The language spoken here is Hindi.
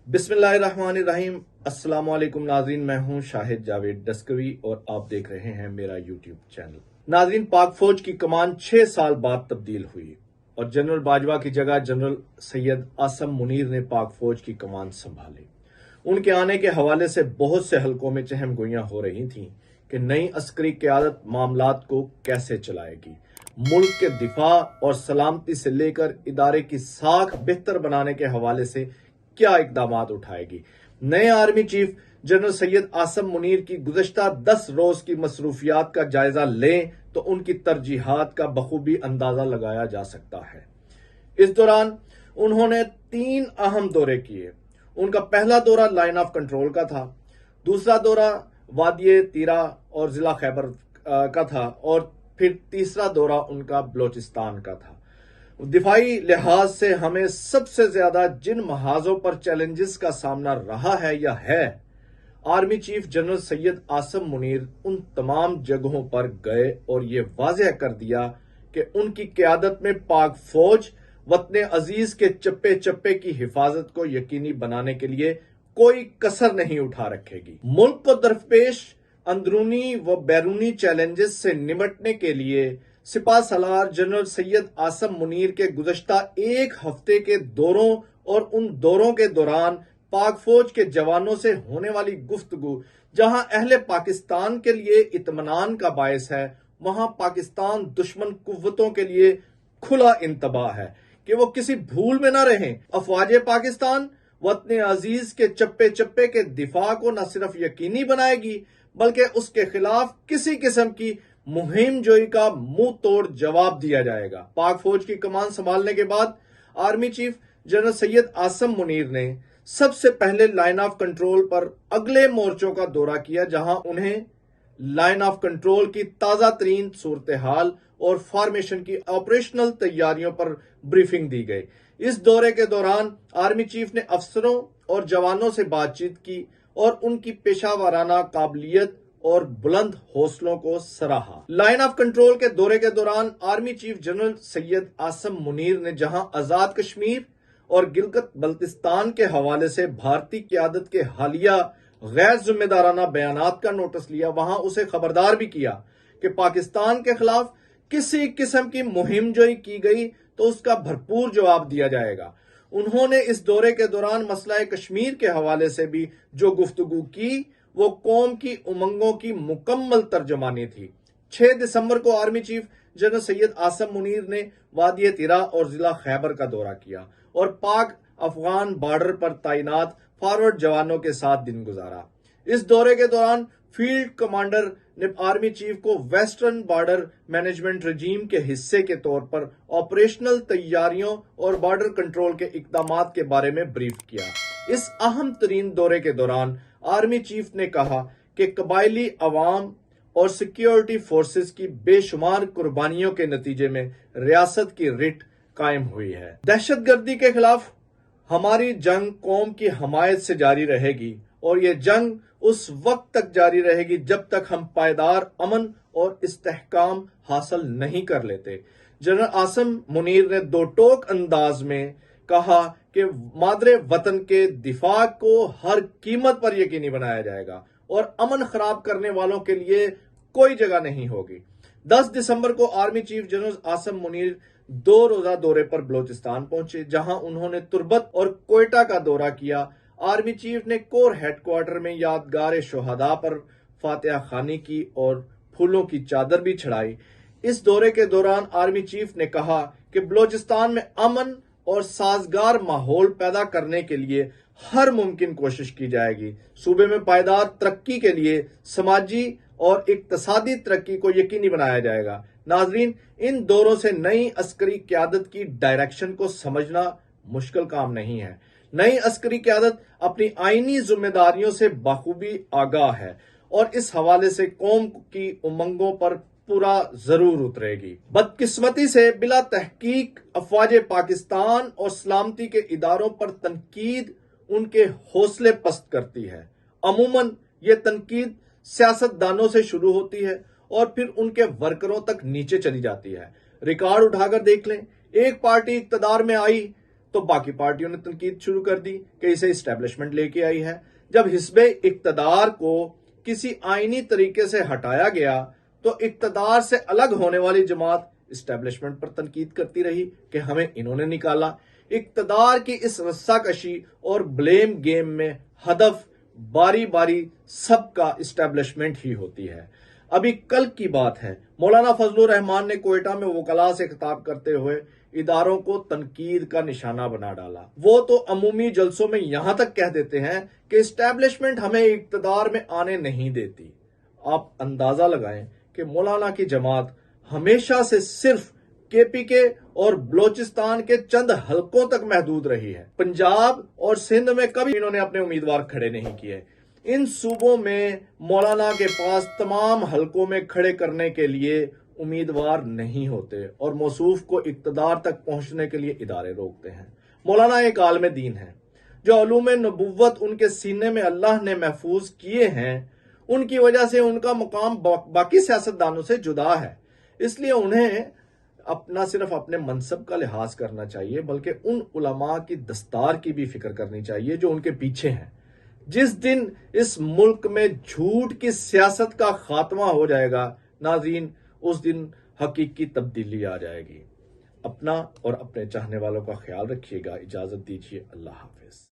बिस्मिल्लाहिर्रहमानिर्रहीम। अस्सलाम वालेकुम नाजरीन, मैं हूं शाहिद जावेद डस्कवी और आप देख रहे हैं मेरा यूट्यूब चैनल। नाजरीन, पाक फौज की कमान 6 साल बाद तब्दील हुई और जनरल बाजवा की जगह जनरल सैयद आसम मुनीर ने पाक फौज की कमान संभाली। उनके आने के हवाले से बहुत से हलकों में चहम गोइयां हो रही थीं कि नई अस्करी क़यादत मामलात को कैसे चलाएगी, मुल्क के दिफा और सलामती से लेकर इदारे की साख बेहतर बनाने के हवाले से क्या इकदाम उठाएगी। नए army chief general Syed Asim Munir की गुज़श्ता 10 रोज की मसरूफियात का जायजा लें तो उनकी तरजीहात का बखूबी अंदाजा लगाया जा सकता है। इस दौरान उन्होंने 3 अहम दौरे किए। उनका पहला दौरा लाइन ऑफ कंट्रोल का था, दूसरा दौरा वादिये तीरा और जिला खैबर का था और फिर तीसरा दौरा उनका बलोचिस्तान का था। दिफाई लिहाज से हमें सबसे ज्यादा जिन महाजों पर चैलेंजेस का सामना रहा है या है, army chief general Syed Asim Munir उन तमाम जगहों पर गए और ये वाज़ेह कर दिया कि उनकी क़यादत में पाक फौज वतन अजीज के चप्पे चप्पे की हिफाजत को यकीनी बनाने के लिए कोई कसर नहीं उठा रखेगी। मुल्क को दरपेश अंदरूनी व बैरूनी चैलेंजेस से निपटने के लिए सिपा सलार जनरल सैयद आसम मुनीर के गुज़श्ता 1 हफ्ते के दौरों और उन दौरों के दौरान पाक फौज के जवानों से होने वाली गुफ्तगू जहां अहले पाकिस्तान के लिए इत्मीनान का बायस है, वहां पाकिस्तान दुश्मन कुव्वतों के लिए खुला इंतबाह है कि वो किसी भूल में न रहें। अफवाज पाकिस्तान वतन अजीज के चप्पे चप्पे के दिफा को न सिर्फ यकीनी बनाएगी बल्कि उसके खिलाफ किसी किस्म की मुहिम जोई का मुंह तोड़ जवाब दिया जाएगा। पाक फौज की कमान संभालने के बाद army chief general Syed Asim Munir ने सबसे पहले लाइन ऑफ कंट्रोल पर अगले मोर्चों का दौरा किया, जहां उन्हें लाइन ऑफ कंट्रोल की ताजा तरीन सूरत हाल और फॉर्मेशन की ऑपरेशनल तैयारियों पर ब्रीफिंग दी गई। इस दौरे के दौरान आर्मी चीफ ने अफसरों और जवानों से बातचीत की और उनकी पेशावराना काबिलियत और बुलंद हौसलों को सराहा। लाइन ऑफ कंट्रोल के दौरे के दौरान army chief general Syed Asim Munir ने जहां आजाद कश्मीर और गिलगित बल्तिस्तान के हवाले से भारतीय क़यादत के हालिया गैर जिम्मेदाराना बयानात का नोटिस लिया, वहां उसे खबरदार भी किया कि पाकिस्तान के खिलाफ किसी किस्म की मुहिम जोई की गई तो उसका भरपूर जवाब दिया जाएगा। उन्होंने इस दौरे के दौरान मसला कश्मीर के हवाले से भी जो गुफ्तगू की वो कौम की उमंगों की मुकम्मल तर्जमानी थी। 6 दिसंबर को army chief general Syed Asim Munir ने वादिये तिरा और जिला खैबर का दौरा किया और पाक अफगान बॉर्डर पर तैनात फॉरवर्ड जवानों के साथ दिन गुजारा। इस दौरे के दौरान फील्ड कमांडर ने आर्मी चीफ को वेस्टर्न बॉर्डर मैनेजमेंट रजीम के हिस्से के तौर पर ऑपरेशनल तैयारियों और बॉर्डर कंट्रोल के इकदामात के बारे में ब्रीफ किया। इस अहम तरीन दौरे के दौरान आर्मी चीफ ने कहा कि कबायली अवाम और सिक्योरिटी फोर्सेस की बेशुमार कुर्बानियों के नतीजे में रियासत की रिट कायम हुई है। दहशतगर्दी के खिलाफ हमारी जंग कौम की हमायत से जारी रहेगी और ये जंग उस वक्त तक जारी रहेगी जब तक हम पायदार अमन और इस्तेहकाम हासिल नहीं कर लेते। जनरल आसम मुनीर ने दो टोक अंदाज में कहा कि मादरे वतन के दिफा को हर कीमत पर यकीनी बनाया जाएगा और अमन खराब करने वालों के लिए कोई जगह नहीं होगी। 10 दिसंबर को army chief general Asim Munir 2 रोजा दौरे पर बलोचिस्तान पहुंचे, जहां उन्होंने तुर्बत और कोयटा का दौरा किया। आर्मी चीफ ने कोर हेडक्वार्टर में यादगार शोहदा पर फातिहा खानी की और फूलों की चादर भी चढ़ाई। इस दौरे के दौरान आर्मी चीफ ने कहा कि बलोचिस्तान में अमन और साजगार माहौल पैदा करने के लिए हर मुमकिन कोशिश की जाएगी। सूबे में पायदार तरक्की के लिए समाजी और इक्तसादी तरक्की को यकीनी बनाया जाएगा। नाजरीन, इन दौरों से नई अस्करी क़यादत की डायरेक्शन को समझना मुश्किल काम नहीं है। नई अस्करी क़यादत अपनी आईनी जिम्मेदारियों से बखूबी आगाह है और इस हवाले से कौम की उमंगों पर पूरा जरूर उतरेगी। बदकिस्मती से बिला तहकीक अफवाज पाकिस्तान और सलामती के इदारों पर तनकीद उनके हौसले पस्त करती है। अमूमन ये तनकीद सियासतदानों से शुरू होती है और फिर उनके वर्करों तक नीचे चली जाती है। रिकॉर्ड उठाकर देख लें, एक पार्टी इक्तदार में आई तो बाकी पार्टियों ने तनकीद शुरू कर दी कि इसे इस्टेब्लिशमेंट लेके आई है। जब हिस्बे इक्तदार को किसी आईनी तरीके से हटाया गया तो इक्तदार से अलग होने वाली जमात इस्टेब्लिशमेंट पर तनकीद करती रही कि हमें इन्होंने निकाला। इक्तदार की इस रस्साकशी और ब्लेम गेम में हदफ बारी बारी सबका इस्टेब्लिशमेंट ही होती है। अभी कल की बात है, मौलाना फजलुर रहमान ने कोयटा में वकला से खिताब करते हुए इदारों को तनकीद का निशाना बना डाला। वो तो अमूमी जलसों में यहां तक कह देते हैं कि इस्टेब्लिशमेंट हमें इक्तदार में आने नहीं देती। आप अंदाजा लगाएं कि मौलाना की जमात हमेशा से सिर्फ केपीके और बलोचिस्तान के चंद हलकों तक महदूद रही है। पंजाब और सिंध में कभी इन्होंने अपने उम्मीदवार खड़े नहीं किए। इन सूबों में मौलाना के पास तमाम हलकों में खड़े करने के लिए उम्मीदवार नहीं होते और मौसूफ को इक्तदार तक पहुंचने के लिए इदारे रोकते हैं। मौलाना एक आलम दीन है जो उलूम नबुव्वत उनके सीने में अल्लाह ने महफूज किए हैं। उनकी वजह से उनका मुकाम बाकी सियासतदानों से जुदा है। इसलिए उन्हें सिर्फ अपने मनसब का लिहाज करना चाहिए, बल्कि उन उलमा की दस्तार की भी फिक्र करनी चाहिए जो उनके पीछे हैं। जिस दिन इस मुल्क में झूठ की सियासत का खात्मा हो जाएगा नाज़रीन, उस दिन हकीकी तब्दीली आ जाएगी। अपना और अपने चाहने वालों का ख्याल रखिएगा। इजाजत दीजिए। अल्लाह हाफिज।